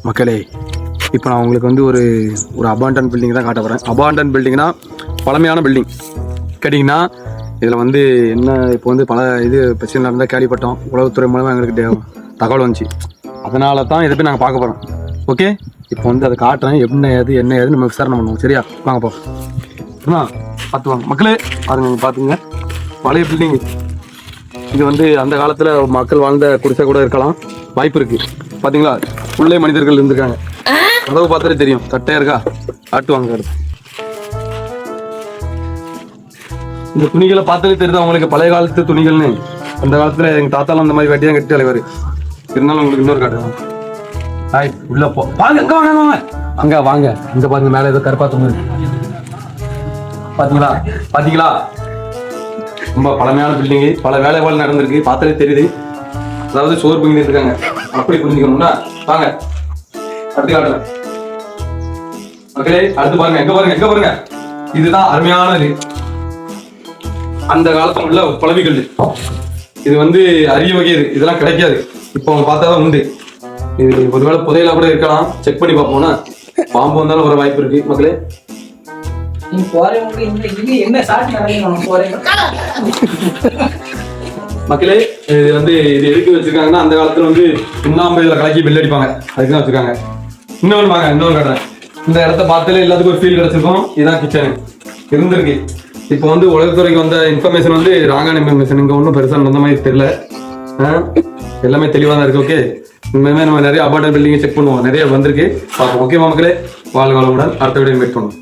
மக்களே, இப்போ நான் உங்களுக்கு வந்து ஒரு அபாண்டன் பில்டிங் தான் காட்ட போகிறேன். அபாண்டன் பில்டிங்னா பழமையான பில்டிங் கேட்டிங்கன்னா, இதில் வந்து என்ன இப்போ வந்து பல பிரச்சனை நடந்தால் கேள்விப்பட்டோம். உளவுத்துறை மூலமாக எங்களுக்கு தகவல் வந்துச்சு. அதனால தான் இதை போய் நாங்கள் பார்க்க போகிறோம். ஓகே, இப்போ வந்து அதை காட்டுறேன். என்ன ஏது நம்ம விசாரணை பண்ணுவோம். சரியா, வாங்கப்போ பார்த்து வாங்க மக்களே. பார்த்துங்க பழைய பில்டிங் இது வந்து அந்த காலத்தில் மக்கள் வாழ்ந்த குடிசை கூட இருக்கலாம், வாய்ப்பு இருக்குது. பார்த்தீங்களா, உள்ளே மனிதர்கள் இருந்திருக்காங்க. கதவு பார்த்தாலே தெரியும், தட்டையா இருக்கா. காட்டுவாங்க அடுத்து. இந்த துணிகளை பார்த்தாலே தெரியுது அவங்களுக்கு பழைய காலத்து துணிகள்னு. அந்த காலத்துல எங்க தாத்தாலாம் அந்த மாதிரி வெட்டி தான் கட்டி தலைவர். இருந்தாலும் உங்களுக்கு இன்னொரு காட்டுவாங்க. ஹாய், உள்ள போ வாங்க, அங்க வாங்க வாங்க அங்க வாங்க. இங்க பாருங்க, மேல ஏதோ கருப்பா துணி பாத்தீங்களா பாத்தீங்களா. ரொம்ப பழமையான பில்டிங்கு, பல வேலைகள் நடந்திருக்கு, பார்த்தாலே தெரியுது. அதாவது சோறு பங்கிட்டு இருக்காங்க, அப்படி புரிஞ்சுக்கணும்னா வாங்க அடுத்து காட்டுறேன் மக்களே. அடுத்து பாருங்க, எங்க பாருங்க இதுதான் அருமையானது. அந்த காலத்துல உள்ள பழவிகள். இது வந்து அரிய வகை, இதெல்லாம் கிடைக்காது. இப்போ அவங்க பார்த்தாதான் உண்டு. இது ஒருவேளை புதையலா கூட இருக்கலாம், செக் பண்ணி பார்ப்போம்னா. பாம்பு வந்தாலும் வர வாய்ப்பு இருக்கு மக்களே. மக்களே, இது வந்து இது எதுக்கு வச்சிருக்காங்கன்னா, அந்த காலத்துல வந்து சுண்ணாம்பு இதுல கலக்கி பில் அடிப்பாங்க, அதுக்குதான் வச்சிருக்காங்க. இன்னொன்று வாங்க, இன்னொரு கடை. இந்த இடத்த பார்த்தாலே எல்லாத்துக்கும் ஒரு ஃபீல் கிடைச்சிருக்கும். இதுதான் கிச்சனு இருந்திருக்கு. இப்போ வந்து உலகத்துறைக்கு வந்த இன்ஃபர்மேஷன் வந்து ராங்கான இன்ஃபர்மேஷன். இங்கே ஒன்றும் பெருசாக அந்த மாதிரி தெரியல, எல்லாமே தெளிவாக தான் இருக்கு. ஓகே, இனிமேல் நம்ம நிறைய அபார்ட்மெண்ட் பில்டிங்கை செக் பண்ணுவோம், நிறைய வந்திருக்கு பார்ப்போம். ஓகேவா மக்களே, வாழ்க வளமுடன். அடுத்த வீடியோ மீட் பண்ணுவோம்.